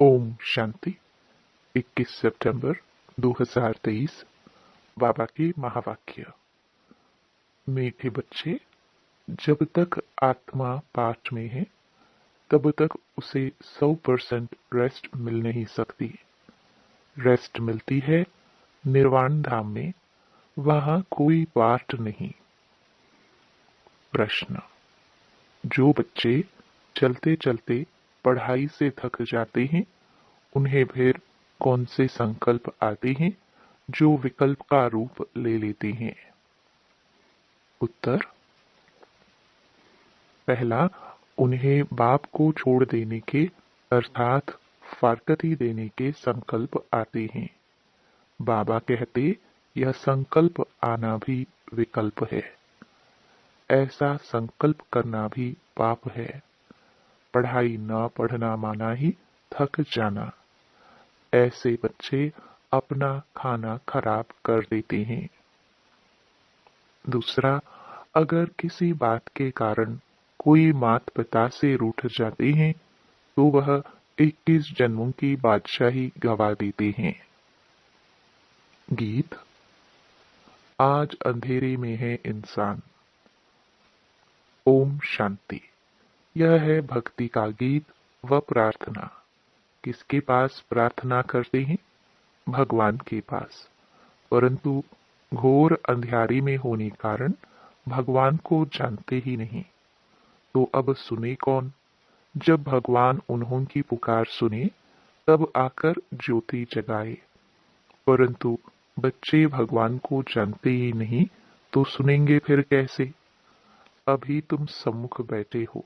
ओम शांति। 21 सितंबर 2023। बाबा के महावाक्य। मीठे बच्चे, जब तक आत्मा पाठ में है तब तक उसे 100% रेस्ट मिल नहीं सकती। रेस्ट मिलती है निर्वाण धाम में, वहां कोई पाठ नहीं। प्रश्न। जो बच्चे चलते चलते पढ़ाई से थक जाते हैं, उन्हें फिर कौन से संकल्प आते हैं जो विकल्प का रूप ले लेते हैं? उत्तर। पहला, उन्हें बाप को छोड़ देने के अर्थात फारकती देने के संकल्प आते हैं। बाबा कहते, यह संकल्प आना भी विकल्प है। ऐसा संकल्प करना भी पाप है। पढ़ाई न पढ़ना माना ही थक जाना। ऐसे बच्चे अपना खाना खराब कर देते हैं। दूसरा, अगर किसी बात के कारण कोई माता पिता से रूठ जाते हैं तो वह 21 जन्मों की बादशाही गवा देते हैं। गीत। आज अंधेरे में है इंसान। ओम शांति। यह है भक्ति का गीत व प्रार्थना। किसके पास प्रार्थना करते हैं? भगवान के पास। परंतु घोर अंधियारी में होने कारण भगवान को जानते ही नहीं। तो अब सुने कौन? जब भगवान उन्हों की पुकार सुने तब आकर ज्योति जगाए। परंतु बच्चे भगवान को जानते ही नहीं तो सुनेंगे फिर कैसे? अभी तुम सम्मुख बैठे हो।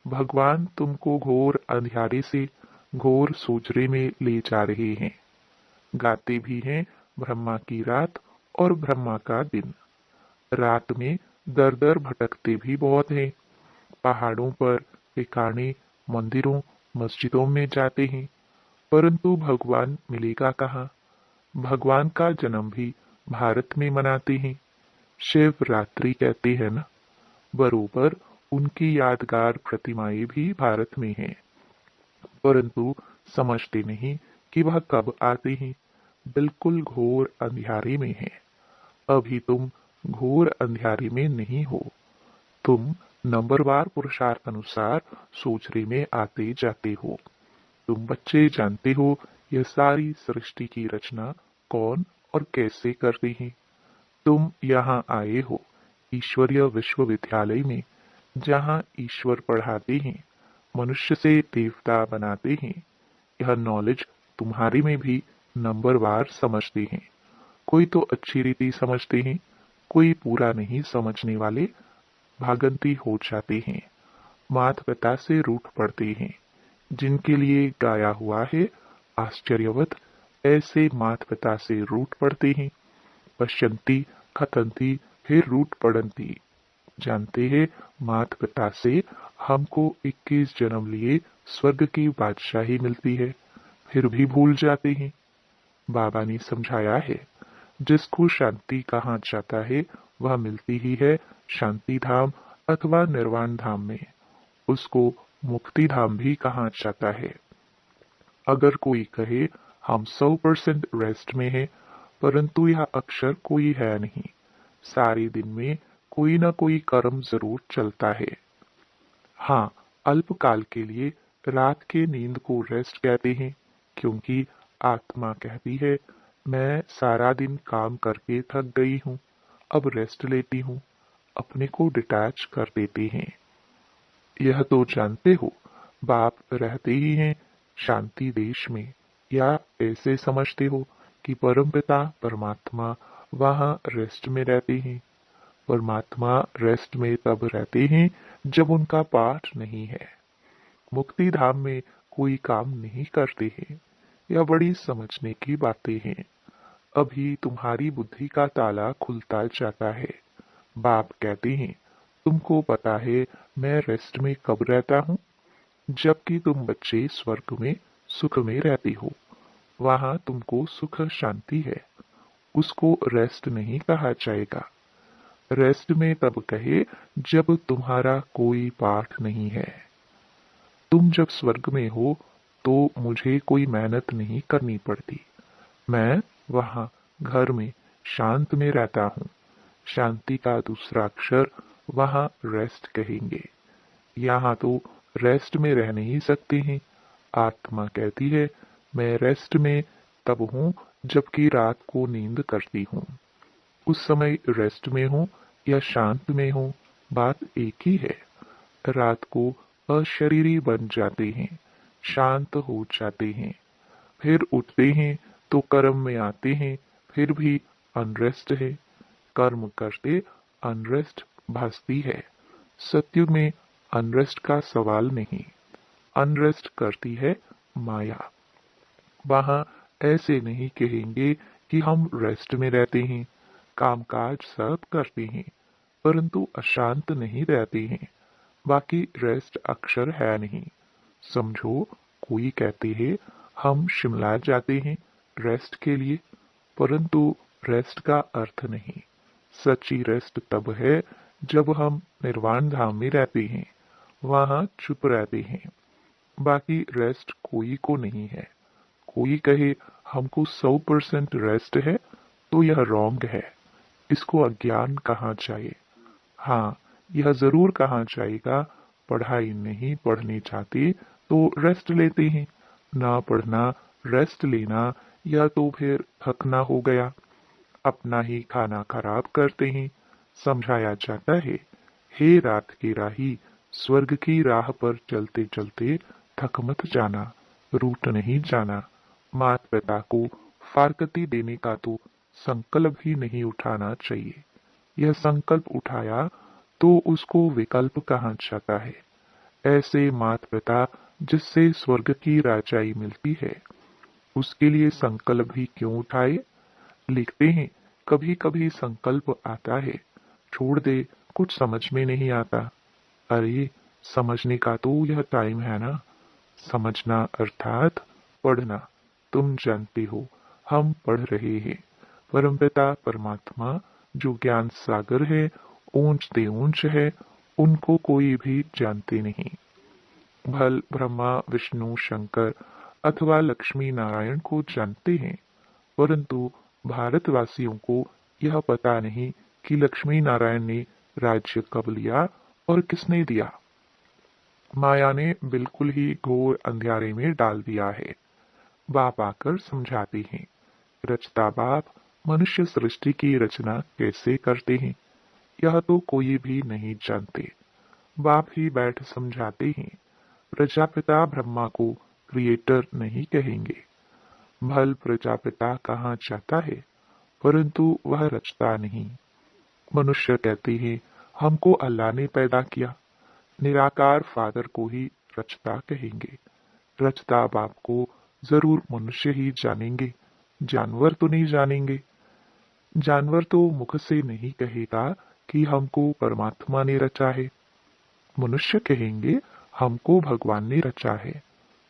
भगवान तुमको घोर अंधियारे से घोर सोचरे में ले जा रहे हैं। गाते भी हैं ब्रह्मा की रात और ब्रह्मा का दिन। रात में दर दर भटकते भी बहुत हैं। पहाड़ों पर, ठिकाने, मंदिरों, मस्जिदों में जाते हैं, परंतु भगवान मिलेगा कहाँ? भगवान का जन्म भी भारत में मनाते हैं। शिवरात्रि कहते हैं ना। बरोबर उनकी यादगार प्रतिमाएं भी भारत में हैं, परंतु समझते नहीं कि वह कब आते हैं। बिल्कुल घोर अंधियारे में है। अभी तुम घोर अंधियारे में नहीं हो। तुम नंबरवार पुरुषार्थ अनुसार सोचरे में आते जाते हो। तुम बच्चे जानते हो यह सारी सृष्टि की रचना कौन और कैसे करते हैं। तुम यहाँ आए हो ईश्वरीय विश्वविद्यालय में, जहाँ ईश्वर पढ़ाते हैं, मनुष्य से देवता बनाते हैं। यह नॉलेज तुम्हारे में भी नंबरवार समझते हैं। कोई तो अच्छी रीति समझते हैं, कोई पूरा नहीं समझने वाले भागंती हो जाते हैं। माता पिता से रूठ पड़ते हैं। जिनके लिए गाया हुआ है आश्चर्यवत, ऐसे माता पिता से रूठ पड़ते हैं। पश्यंती खतंती फिर रूठ पड़ंती। जानते हैं माता पिता से हमको 21 जन्म लिए स्वर्ग की बादशाही मिलती है, फिर भी भूल जाते हैं। बाबा ने समझाया है, जिसको शांति कहा जाता है वह मिलती ही है शांति धाम अथवा निर्वाण धाम में। उसको मुक्ति धाम भी कहा जाता है। अगर कोई कहे हम 100% रेस्ट में है, परंतु यह अक्षर कोई है नहीं। सारे दिन में कोई ना कोई कर्म जरूर चलता है। हाँ, अल्पकाल के लिए रात के नींद को रेस्ट कहते हैं, क्योंकि आत्मा कहती है मैं सारा दिन काम करके थक गई हूँ, अब रेस्ट लेती हूँ। अपने को डिटैच कर देते हैं। यह तो जानते हो बाप रहते ही हैं शांति देश में, या ऐसे समझते हो कि परमपिता परमात्मा वहाँ रेस्ट में रहते हैं? परमात्मा रेस्ट में तब रहते हैं जब उनका पाठ नहीं है। मुक्ति धाम में कोई काम नहीं करते हैं। यह बड़ी समझने की बातें हैं। अभी तुम्हारी बुद्धि का ताला खुलता जाता है। बाप कहते हैं तुमको पता है मैं रेस्ट में कब रहता हूँ? जबकि तुम बच्चे स्वर्ग में सुख में रहते हो। वहां तुमको सुख शांति है। उसको रेस्ट नहीं कहा जाएगा। रेस्ट में तब कहे जब तुम्हारा कोई पाठ नहीं है। तुम जब स्वर्ग में हो तो मुझे कोई मेहनत नहीं करनी पड़ती। मैं वहाँ घर में शांत में रहता हूँ। शांति का दूसरा अक्षर वहाँ रेस्ट कहेंगे। यहाँ तो रेस्ट में रह नहीं सकते हैं। आत्मा कहती है मैं रेस्ट में तब हूँ जबकि रात को नींद करती हूँ। उस समय रेस्ट में हूँ या शांत में हूँ, बात एक ही है। रात को अशरीरी बन जाते हैं, शांत हो जाते हैं, फिर उठते हैं तो कर्म में आते हैं, फिर भी अनरेस्ट है। कर्म करते अनरेस्ट भासती है। सत्युग में अनरेस्ट का सवाल नहीं, अनरेस्ट करती है माया। वहां ऐसे नहीं कहेंगे कि हम रेस्ट में रहते हैं, कामकाज सब करते हैं, परंतु अशांत नहीं रहते हैं। बाकी रेस्ट अक्षर है नहीं। समझो कोई कहते हैं हम शिमला जाते हैं रेस्ट के लिए, परंतु रेस्ट का अर्थ नहीं। सच्ची रेस्ट तब है जब हम निर्वाण धाम में रहते हैं, वहां चुप रहते हैं। बाकी रेस्ट कोई को नहीं है। कोई कहे हमको 100% रेस्ट है तो यह रॉन्ग है। इसको अज्ञान कहा जाए। हाँ, यह जरूर कहा जाएगा पढ़ाई नहीं पढ़नी चाहते तो रेस्ट लेते हैं। ना पढ़ना रेस्ट लेना या तो फिर थकना हो गया। अपना ही खाना खराब करते हैं। समझाया जाता है हे रात के राही, स्वर्ग की राह पर चलते चलते थक मत जाना, रूठ नहीं जाना। माता पिता को फारकती देने का तो संकल्प ही नहीं उठाना चाहिए। यह संकल्प उठाया तो उसको विकल्प कहा जाता है। ऐसे माता पिता जिससे स्वर्ग की राजाई मिलती है, उसके लिए संकल्प भी क्यों उठाए। लिखते हैं कभी कभी संकल्प आता है, छोड़ दे, कुछ समझ में नहीं आता। अरे समझने का तो यह टाइम है ना। समझना अर्थात पढ़ना। तुम जानते हो हम पढ़ रहे हैं। परमपिता परमात्मा जो ज्ञान सागर है, ऊंचते ऊंच है, उनको कोई भी जानते नहीं। भल ब्रह्मा विष्णु शंकर अथवा लक्ष्मी नारायण को जानते हैं, परंतु भारतवासियों को यह पता नहीं कि लक्ष्मी नारायण ने राज्य कब लिया और किसने दिया। माया ने बिल्कुल ही घोर अंधेरे में डाल दिया है। बाप आकर समझाते हैं। रचता बाप मनुष्य सृष्टि की रचना कैसे करते हैं, यह तो कोई भी नहीं जानते। बाप ही बैठ समझाते हैं। प्रजापिता ब्रह्मा को क्रिएटर नहीं कहेंगे। भल प्रजापिता कहा जाता है, परंतु वह रचता नहीं। मनुष्य कहते हैं हमको अल्लाह ने पैदा किया। निराकार फादर को ही रचता कहेंगे। रचता बाप को जरूर मनुष्य ही जानेंगे, जानवर तो नहीं जानेंगे। जानवर तो मुख से नहीं कहेगा कि हमको परमात्मा ने रचा है। मनुष्य कहेंगे हमको भगवान ने रचा है।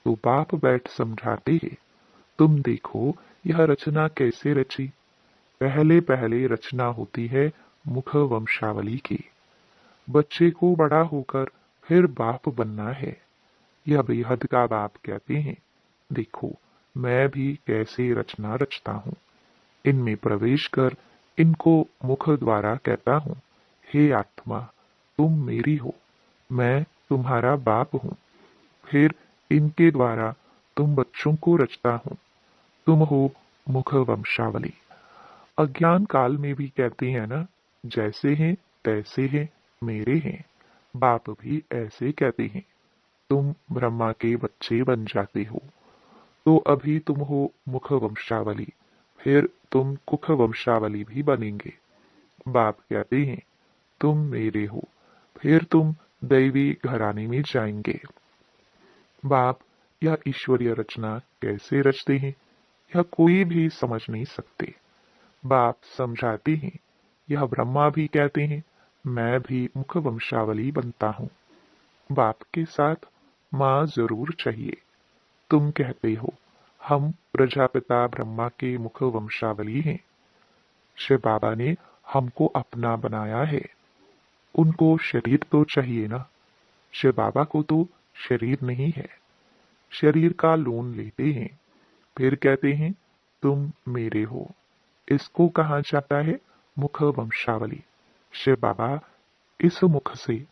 तो बाप बैठ समझाते हैं तुम देखो यह रचना कैसे रची। पहले पहले रचना होती है मुख वंशावली की। बच्चे को बड़ा होकर फिर बाप बनना है। यह बेहद का बाप कहते हैं देखो मैं भी कैसे रचना रचता हूँ। इनमें प्रवेश कर इनको मुख द्वारा कहता हूँ हे आत्मा तुम मेरी हो, मैं तुम्हारा बाप हूँ। फिर इनके द्वारा तुम बच्चों को रचता हूँ। तुम हो मुख वंशावली। अज्ञान काल में भी कहते हैं ना, जैसे हैं तैसे हैं, मेरे हैं। बाप भी ऐसे कहते हैं तुम ब्रह्मा के बच्चे बन जाते हो। तो अभी तुम हो मुख वंशावली, फिर तुम कुख वंशावली भी बनेंगे। बाप कहते हैं तुम मेरे हो, फिर तुम दैवी घराने में जाएंगे। बाप यह ईश्वरीय रचना कैसे रचते हैं, यह कोई भी समझ नहीं सकते। बाप समझाते हैं यह ब्रह्मा भी कहते हैं मैं भी मुख वंशावली बनता हूँ। बाप के साथ माँ जरूर चाहिए। तुम कहते हो हम प्रजापिता ब्रह्मा के मुख वंशावली हैं। शिव बाबा ने हमको अपना बनाया है। उनको शरीर तो चाहिए ना। शिव बाबा को तो शरीर नहीं है। शरीर का लोन लेते हैं, फिर कहते हैं तुम मेरे हो। इसको कहा जाता है मुख वंशावली। शिव बाबा इस मुख से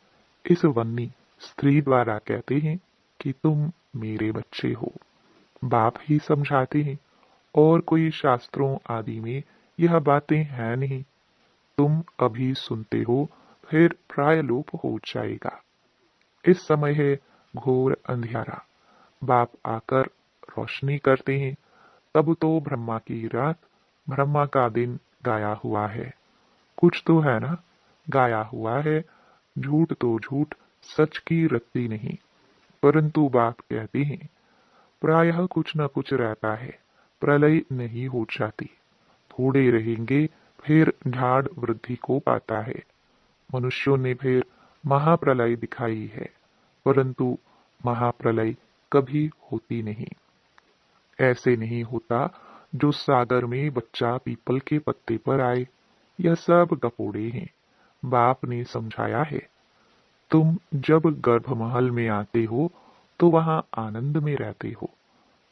इस वन्नी स्त्री द्वारा कहते हैं कि तुम मेरे बच्चे हो। बाप ही समझाते हैं और कोई शास्त्रों आदि में यह बातें हैं नहीं। तुम अभी सुनते हो, फिर प्रायलोप हो जाएगा। इस समय है घोर अंधियारा। बाप आकर रोशनी करते हैं। तब तो ब्रह्मा की रात, ब्रह्मा का दिन गाया हुआ है। कुछ तो है ना, गाया हुआ है। झूठ तो झूठ, सच की रत्ती नहीं। परंतु बाप कहते हैं प्रायः कुछ न कुछ रहता है, प्रलय नहीं हो जाती। थोड़े रहेंगे, फिर झाड़ वृद्धि को पाता है। मनुष्यों ने फिर महाप्रलय दिखाई है, परंतु महाप्रलय कभी होती नहीं। ऐसे नहीं होता जो सागर में बच्चा पीपल के पत्ते पर आए। यह सब गपोड़े हैं। बाप ने समझाया है, तुम जब गर्भमहल में आते हो तो वहां आनंद में रहते हो।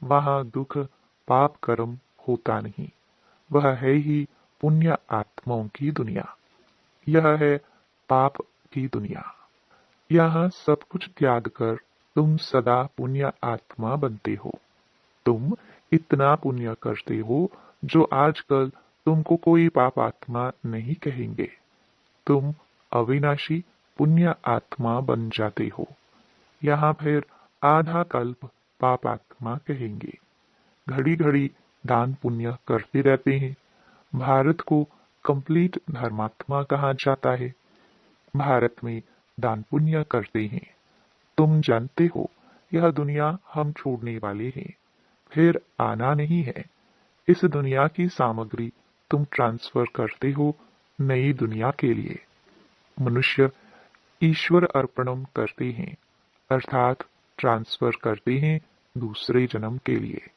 वहां दुख पाप कर्म होता नहीं। वह है ही पुण्य आत्माओं की दुनिया। यह है पाप की दुनिया। यहाँ सब कुछ त्याग कर तुम सदा पुण्य आत्मा बनते हो। तुम इतना पुण्य करते हो जो आजकल तुमको कोई पाप आत्मा नहीं कहेंगे। तुम अविनाशी पुण्य आत्मा बन जाते हो। यहाँ फिर आधा कल्प पाप आत्मा कहेंगे। घड़ी घड़ी दान पुण्य करते रहते हैं। भारत को कंप्लीट धर्मात्मा कहा जाता है। भारत में दान पुण्य करते हैं। तुम जानते हो यह दुनिया हम छोड़ने वाले हैं, फिर आना नहीं है। इस दुनिया की सामग्री तुम ट्रांसफर करते हो नई दुनिया के लिए। मनुष्य ईश्वर अर्पणम करते हैं, अर्थात ट्रांसफर करते हैं दूसरे जन्म के लिए।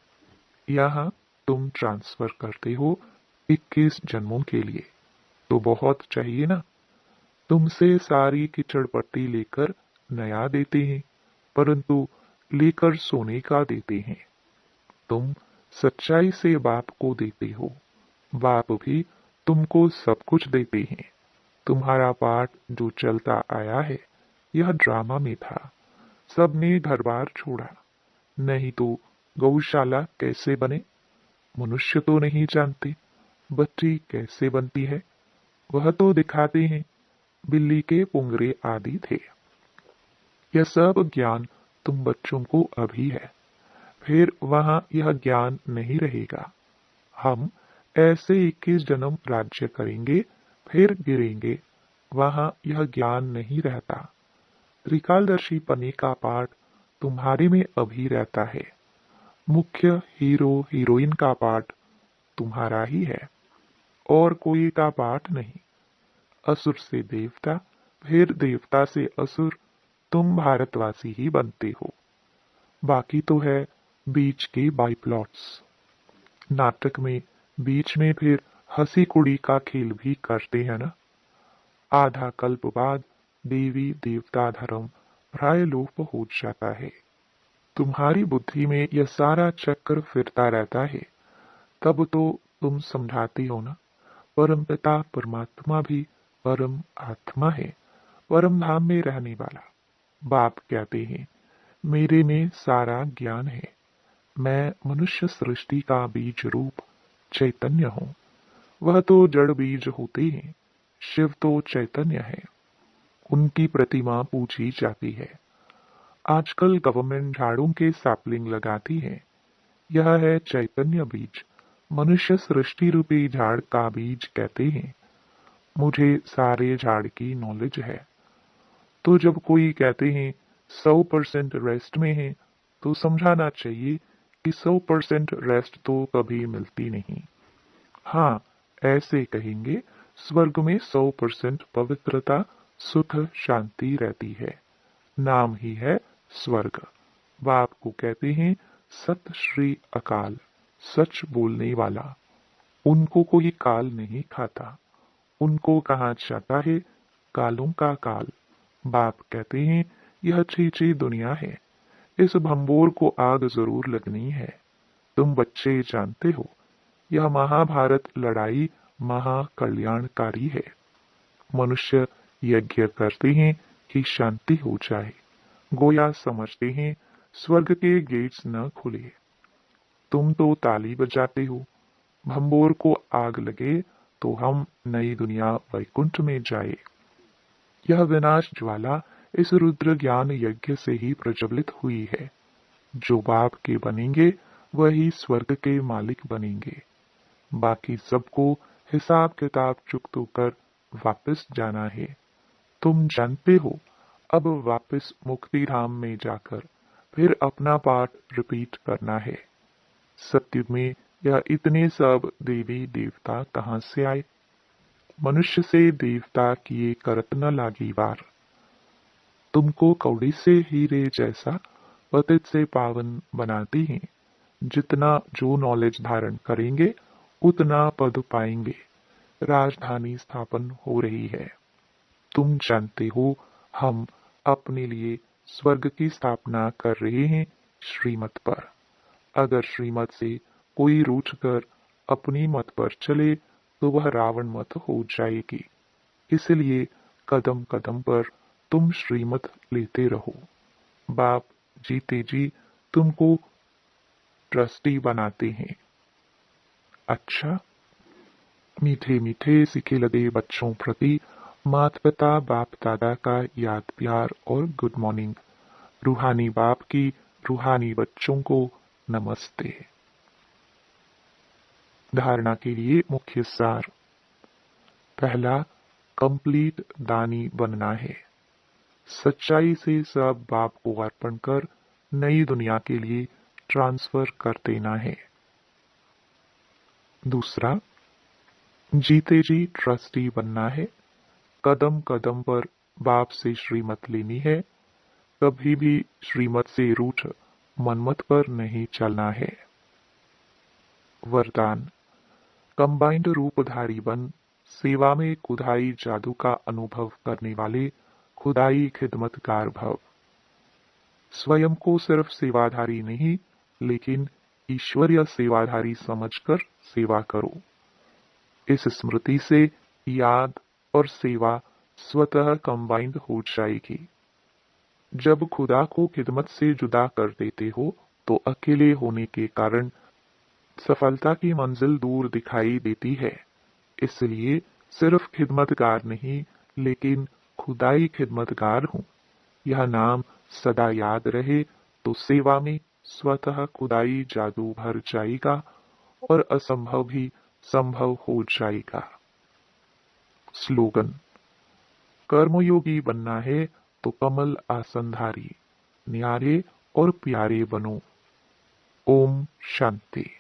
यहाँ तुम ट्रांसफर करते हो 21 जन्मों के लिए, तो बहुत चाहिए ना। तुमसे सारी कीचड़ पट्टी लेकर नया देते हैं, परंतु लेकर सोने का देते हैं। तुम सच्चाई से बाप को देते हो, बाप भी तुमको सब कुछ देते हैं। तुम्हारा पाठ जो चलता आया है यह ड्रामा में था। सबने घर बार छोड़ा, नहीं तो गौशाला कैसे बने। मनुष्य तो नहीं जानते बच्ची कैसे बनती है, वह तो दिखाते हैं बिल्ली के पुंगरे आदि थे। यह सब ज्ञान तुम बच्चों को अभी है, फिर वहां यह ज्ञान नहीं रहेगा। हम ऐसे 21 जन्म राज्य करेंगे, फिर गिरेंगे, वहां यह ज्ञान नहीं रहता। त्रिकालदर्शी पने का पाठ तुम्हारे में अभी रहता है। मुख्य हीरो हीरोइन का पाठ तुम्हारा ही है, और कोई का पाठ नहीं। असुर से देवता, फिर देवता से असुर, तुम भारतवासी ही बनते हो। बाकी तो है बीच के बाई प्लॉट्स। नाटक में बीच में फिर हंसी कुड़ी का खेल भी करते हैं ना। आधा कल्प बाद देवी देवता धर्म प्रायलोप हो जाता है। तुम्हारी बुद्धि में यह सारा चक्र फिरता रहता है। तब तो तुम समझाती हो ना, परमपिता परमात्मा भी परम आत्मा है, परम धाम में रहने वाला। बाप कहते हैं मेरे में सारा ज्ञान है। मैं मनुष्य सृष्टि का बीज रूप चैतन्य हूँ। वह तो जड़ बीज होते हैं, शिव तो चैतन्य है। उनकी प्रतिमा पूजी जाती है। आजकल गवर्नमेंट झाड़ों के सैपलिंग लगाती है। यह है चैतन्य बीज, मनुष्य सृष्टि रूपी झाड़ का बीज कहते हैं। मुझे सारे झाड़ की नॉलेज है। तो जब कोई कहते हैं 100% रेस्ट में है, तो समझाना चाहिए कि 100% रेस्ट तो कभी मिलती नहीं। हाँ, ऐसे कहेंगे स्वर्ग में 100% पवित्रता सुख शांति रहती है। नाम ही है स्वर्ग। बाप को कहते हैं सत श्री अकाल, सच बोलने वाला। उनको कोई काल नहीं खाता। उनको कहा जाता है कालों का काल। बाप कहते हैं यह छीछी दुनिया है। इस भंबोर को आग जरूर लगनी है। तुम बच्चे जानते हो, यह महाभारत लड़ाई महाकल्याणकारी है। मनुष्य यज्ञ करते हैं कि शांति हो जाए, गोया समझते हैं स्वर्ग के गेट्स न खुले। तुम तो ताली बजाते हो, भंबोर को आग लगे तो हम नई दुनिया वैकुंठ में जाए। यह विनाश ज्वाला इस रुद्र ज्ञान यज्ञ से ही प्रज्वलित हुई है। जो बाप के बनेंगे वही स्वर्ग के मालिक बनेंगे। बाकी सबको हिसाब किताब चुकत होकर वापस जाना है। तुम जानते हो, अब वापस मुक्ति धाम में जाकर फिर अपना पाठ रिपीट करना है। सत्युग में यह इतने सब देवी देवता कहाँ से आए? मनुष्य से देवता किए करत न लागी वार। तुमको कौड़ी से हीरे जैसा पतित से पावन बनाती हैं। जितना जो नॉलेज धारण करेंगे उतना पद पाएंगे। राजधानी स्थापन हो रही है। तुम जानते हो, हम अपने लिए स्वर्ग की स्थापना कर रहे हैं श्रीमत पर। अगर श्रीमत से कोई रूठकर अपनी मत पर चले तो वह रावण मत हो जाएगी। इसलिए कदम कदम पर तुम श्रीमत लेते रहो। बाप जीते जी तुमको ट्रस्टी बनाते हैं। अच्छा, मीठे मीठे सीखे लगे बच्चों प्रति माता पिता बाप दादा का याद प्यार और गुड मॉर्निंग। रूहानी बाप की रूहानी बच्चों को नमस्ते। धारणा के लिए मुख्य सार। पहला, कंप्लीट दानी बनना है। सच्चाई से सब बाप को अर्पण कर नई दुनिया के लिए ट्रांसफर कर देना है। दूसरा, जीते जी ट्रस्टी बनना है। कदम कदम पर बाप से श्रीमत लेनी है। कभी भी श्रीमत से रूठ मनमत पर नहीं चलना है। वरदान, कंबाइंड रूपधारी बन सेवा में खुदाई जादू का अनुभव करने वाले खुदाई खिदमतकार भव। स्वयं को सिर्फ सेवाधारी नहीं, लेकिन ईश्वरीय सेवाधारी समझकर सेवा करो। इस स्मृति से याद और सेवा स्वतः कंबाइंड हो जाएगी। जब खुदा को खिदमत से जुदा कर देते हो तो अकेले होने के कारण सफलता की मंजिल दूर दिखाई देती है। इसलिए सिर्फ खिदमतगार नहीं, लेकिन खुदाई खिदमतगार हूँ, यह नाम सदा याद रहे तो सेवा में स्वतः खुदाई जादू भर जाएगा और असंभव भी संभव हो जाएगा। स्लोगन, कर्मयोगी बनना है तो कमल आसनधारी, न्यारे और प्यारे बनो। ओम शांति।